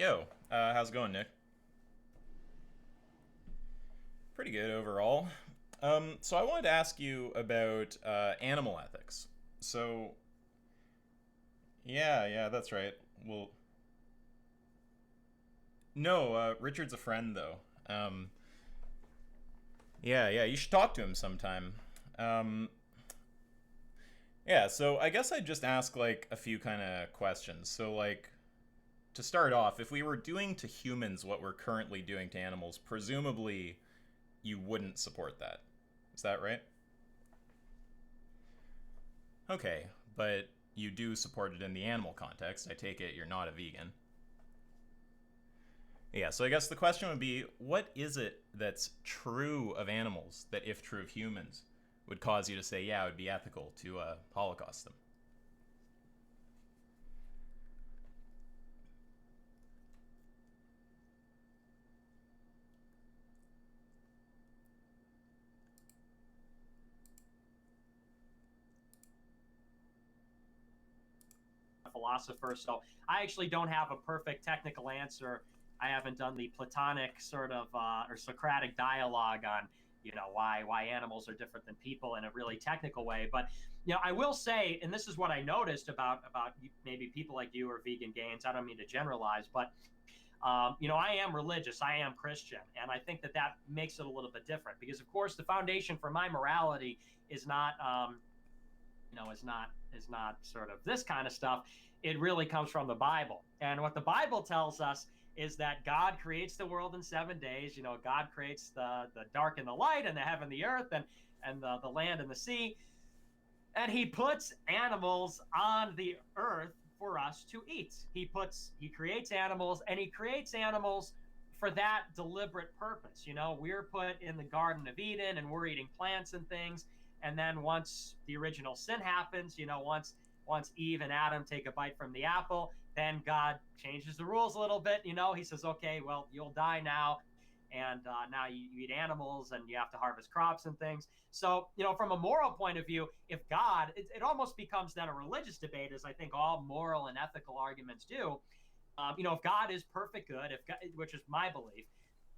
Yo, how's it going, Nick? Pretty good overall. So I wanted to ask you about animal ethics. So, yeah, that's right. Well, no, Richard's a friend though. Um, yeah, you should talk to him sometime. Um, yeah, so I guess I'd just ask like a few kind of questions. So, like, to start off, if we were doing to humans what we're currently doing to animals, presumably you wouldn't support that. Is that right? Okay, but you do support it in the animal context. I take it you're not a vegan. Yeah, so I guess the question would be what is it that's true of animals that, if true of humans, would cause you to say, yeah, it would be ethical to holocaust them? Philosopher. So I actually don't have a perfect technical answer. I haven't done the Platonic sort of or Socratic dialogue on why animals are different than people in a really technical way. But I will say, and this is what I noticed about maybe people like you or vegan gains. I don't mean to generalize, but I am religious, I am Christian, and I think that makes it a little bit different because, of course, the foundation for my morality is not is not sort of this kind of stuff. It really comes from the Bible. And what the Bible tells us is that God creates the world in 7 days. God creates the dark and the light and the heaven and the earth and the land and the sea. And he puts animals on the earth for us to eat. He creates animals, and he creates animals for that deliberate purpose. We're put in the Garden of Eden and we're eating plants and things. And then once the original sin happens, once Eve and Adam take a bite from the apple, then God changes the rules a little bit. He says, okay, well, you'll die now. And now you eat animals and you have to harvest crops and things. So, from a moral point of view, if God, it almost becomes then a religious debate, as I think all moral and ethical arguments do. If God is perfect good, which is my belief,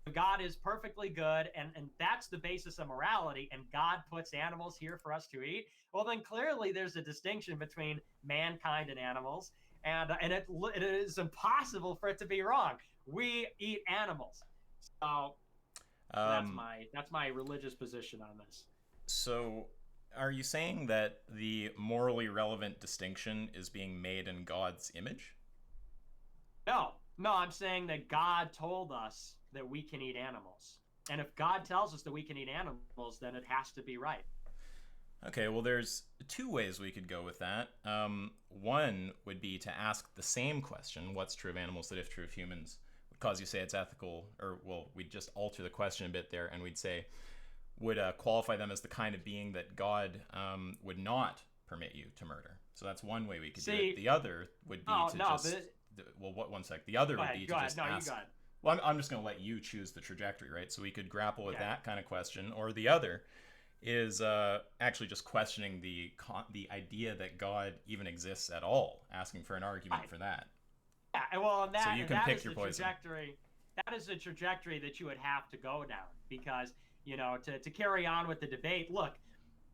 if God is perfectly good, and that's the basis of morality, and God puts animals here for us to eat, well, then clearly there's a distinction between mankind and animals, and it is impossible for it to be wrong. We eat animals, so that's Um, my religious position on this. so, are you saying that the morally relevant distinction is being made in God's image? No, I'm saying that God told us that we can eat animals. And if God tells us that we can eat animals, then it has to be right. Okay, well, there's two ways we could go with that. One would be to ask the same question, what's true of animals that, if true of humans, would cause you to say it's ethical, or, well, we'd just alter the question a bit there, and we'd say, would qualify them as the kind of being that God would not permit you to murder. So that's one way we could do it. See, The other would be oh to no, just, well, what, one sec. The other go would ahead, be go to ahead. just No, you ask, go ahead. well, I'm just going to let you choose the trajectory, right? So we could grapple with Okay. that kind of question. Or the other is actually just questioning the idea that God even exists at all, asking for an argument Right. for that. Yeah, well, and So that you and can that pick is your the poison. trajectory. That is the trajectory that you would have to go down because to carry on with the debate. Look,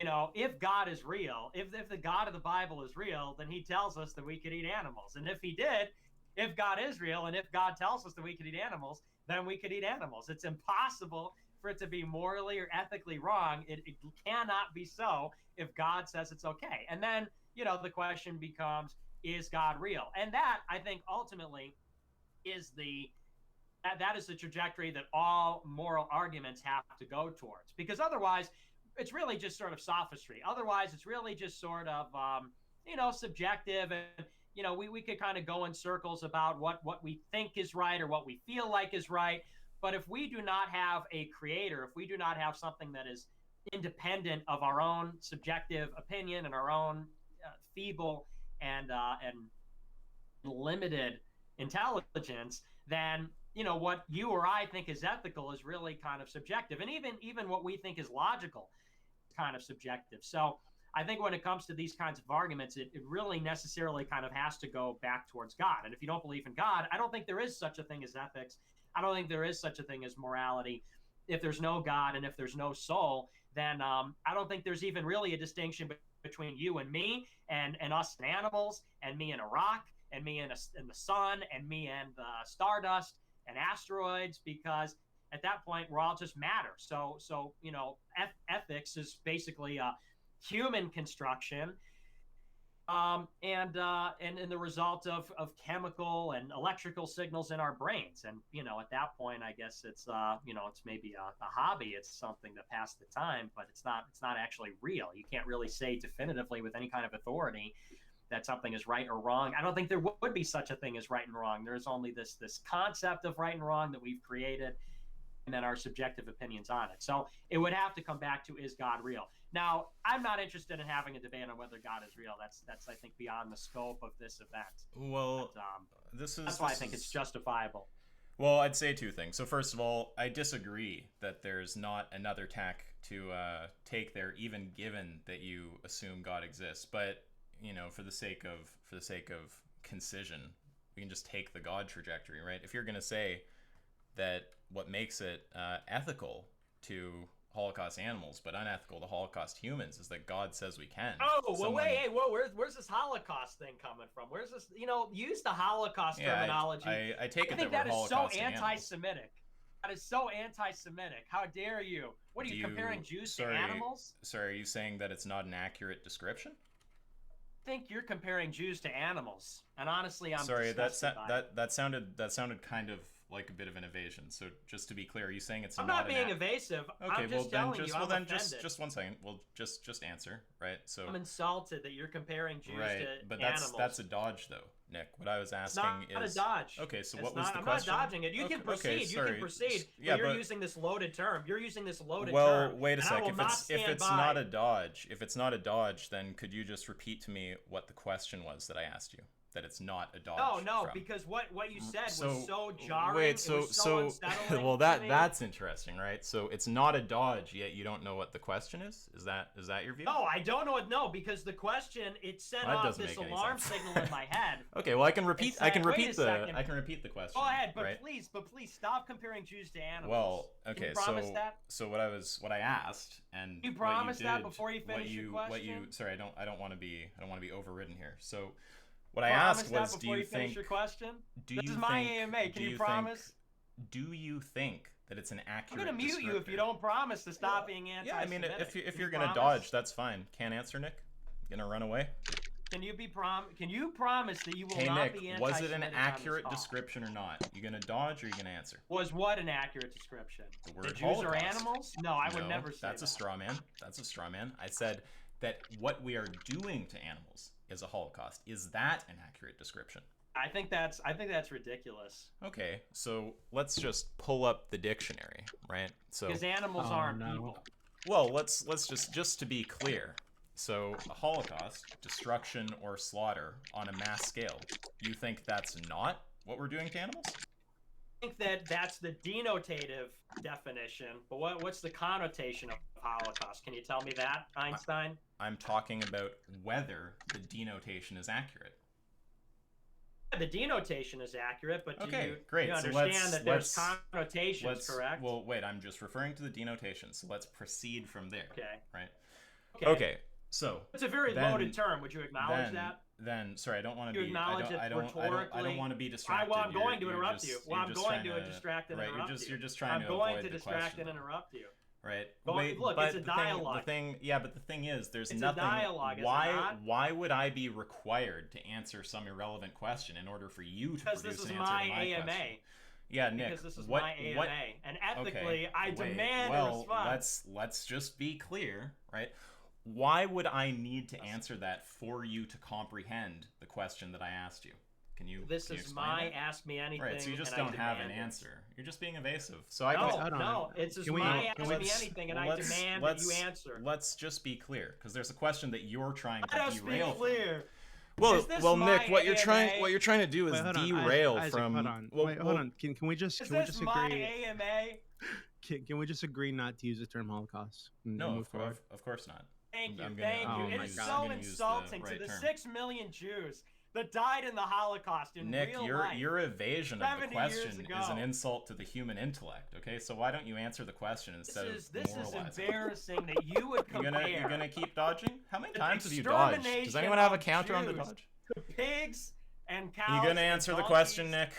if God is real, if the God of the Bible is real, then He tells us that we could eat animals, and if God is real, and if God tells us that we could eat animals, then we could eat animals. It's impossible for it to be morally or ethically wrong. It cannot be so if God says it's okay. And then the question becomes, is God real? And that, I think, ultimately is that is the trajectory that all moral arguments have to go towards, because otherwise it's really just sort of sophistry. Otherwise it's really just sort of subjective, and we could kind of go in circles about what we think is right or what we feel like is right. But if we do not have a creator, if we do not have something that is independent of our own subjective opinion and our own feeble and limited intelligence, then what you or I think is ethical is really kind of subjective, and even what we think is logical is kind of subjective. So I think when it comes to these kinds of arguments, it really necessarily kind of has to go back towards God. And if you don't believe in God, I don't think there is such a thing as ethics. I don't think there is such a thing as morality. If there's no God and if there's no soul, then I don't think there's even really a distinction between you and me, and us and animals, and me and a rock, and me and the sun, and me and stardust and asteroids, because at that point we're all just matter. So ethics is basically a human construction, and the result of chemical and electrical signals in our brains. And at that point, I guess it's it's maybe a hobby. It's something to pass the time, but it's not actually real. You can't really say definitively with any kind of authority that something is right or wrong. I don't think there would be such a thing as right and wrong. There's only this concept of right and wrong that we've created, and then our subjective opinions on it. So it would have to come back to, is God real? Now, I'm not interested in having a debate on whether God is real. That's I think beyond the scope of this event. Well, but, that's why I think it's justifiable. Well, I'd say two things. So first of all, I disagree that there's not another tack to take there, even given that you assume God exists. But for the sake of concision, we can just take the God trajectory, right? If you're going to say that what makes it ethical to Holocaust animals but unethical to Holocaust humans is that God says we can. Oh, well, where's this Holocaust thing coming from? Where's this? Use the Holocaust terminology. I take it I think that is Holocaust so anti-Semitic. That is so anti-Semitic. How dare you? What are you comparing Jews to animals? Sorry, are you saying that it's not an accurate description? I think you're comparing Jews to animals, and honestly, I'm sorry. That sounded kind of like a bit of an evasion. So just to be clear, are you saying it's I'm not being evasive. Okay, I'm just telling you. I'm offended. just 1 second. Well, just answer, right? So I'm insulted that you're comparing Jews to animals. But that's a dodge, though, Nick. What I was asking is not a dodge. Okay, so what was the question? I'm not dodging it. You can proceed. Okay, sorry. You can proceed. Yeah, but you're using this loaded term. term. Well, wait a sec. If it's not a dodge, then could you just repeat to me what the question was that I asked you? That it's not a dodge. No, because what you said was so jarring. Wait, so well, that's interesting, right? So it's not a dodge, yet you don't know what the question is. Is that your view? No, I don't know it. No, because the question, it sent off this alarm signal in my head. Okay, well, I can repeat the question. Go ahead, but right? please stop comparing Jews to animals. Well, okay, so what I asked, and you promised that before you finished your question. Sorry, I don't want to be overridden here. So what I asked was, do you think your question? This is my AMA. Can you promise? Do you think that it's an accurate? I'm gonna mute you if you don't promise to stop being anti-Semitic. Yeah, I mean, if you're gonna dodge, that's fine. Can't answer, Nick. Gonna run away? Can you promise that you will not Nick, be anti-Semitic? Was it an accurate description or not? You gonna dodge or you gonna answer? Was what an accurate description? The word Jews Holocaust. are animals? No, I would never say that's a straw man. That's a straw man. I said that what we are doing to animals is a Holocaust. Is that an accurate description? I think that's ridiculous. Okay, so let's just pull up the dictionary, right? So because animals aren't people. Well, let's just to be clear. So a Holocaust, destruction or slaughter on a mass scale. You think that's not what we're doing to animals? I think that's the denotative definition, but what's the connotation of Holocaust? Can you tell me that, Einstein? I'm talking about whether the denotation is accurate. The denotation is accurate, but great. You understand that there's connotations, correct? Well, wait, I'm just referring to the denotation, so let's proceed from there. Okay. Right? Okay. So it's a very loaded term. Would you acknowledge that? Then, sorry, I don't want to be. I don't want to be distracted. I'm going to interrupt you. Well, I'm going to distract and interrupt you. You're just trying to avoid the question. I'm going to distract and interrupt you. Right. Look, it's a dialogue. But the thing is, there's nothing. It's a dialogue. Why would I be required to answer some irrelevant question in order for you to produce an answer to my question? Yeah, Nick. Because this is my AMA, and ethically, I demand a response. Let's just be clear, right? Why would I need to answer that for you to comprehend the question that I asked you? This is my ask me anything. Right, so you just don't have an answer. You're just being evasive. So it's just my ask me anything, and I demand that you answer. Let's just be clear, because there's a question that you're trying to derail. Let us be clear. Well, Nick, what you're trying to do is derail from. Hold on. Hold on. Can we just agree? My AMA? Can we just agree not to use the term Holocaust? No, of course not. Thank you, I'm thank gonna- you. oh It my is God. so I'm gonna use the insulting right to the term. 6 million Jews that died in the Holocaust in Nick, real your life. your evasion of the 70 years question ago. is an insult to the human intellect. Okay, so why don't you answer the question instead of This is moralizing? embarrassing that you would compare. You're gonna keep dodging? How many the times have you dodged? Does extermination anyone have a of counter on the Jews dodge? to pigs and cows. You gonna and answer the donkeys. question, Nick?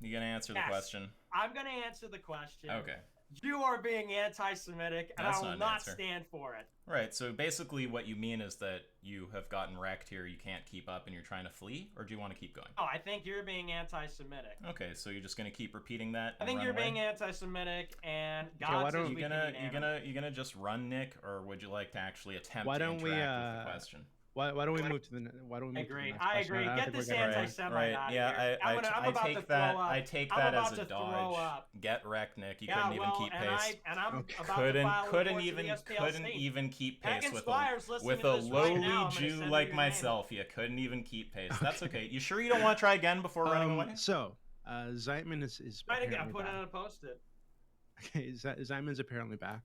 You gonna answer the Yes. question? I'm gonna answer the question. Okay. You are being anti-Semitic, and That's I will not an not answer. stand for it. Right, so basically what you mean is that you have gotten wrecked here, you can't keep up, and you're trying to flee, or do you want to keep going? Oh, I think you're being anti-Semitic. Okay, so you're just gonna keep repeating that. I And think run you're away? being anti-Semitic, and why God says don't- we can eat animals. You gonna just run, Nick, or would you like to actually attempt Why to don't we, interact with the question? Why don't we move to the why don't we move to the Agree. next I question? agree. don't Get think this we're gonna- anti-Semite out of Yeah, here. I'm about to take throw that. up. I take I'm that about as a to throw dodge. up. Get wrecked, Nick. You Yeah, couldn't even well, keep and pace. I'm Okay. about to file a Couldn't report to even the SPLC. keep pace Megan with Squires a listening to this right lowly now, I'm gonna Jew send her like your name. myself. You couldn't even keep pace. That's okay. You sure you don't want to try again before running away? So, Zeitman is I apparently put it back. on a post-it. Okay, Zeitman's apparently back.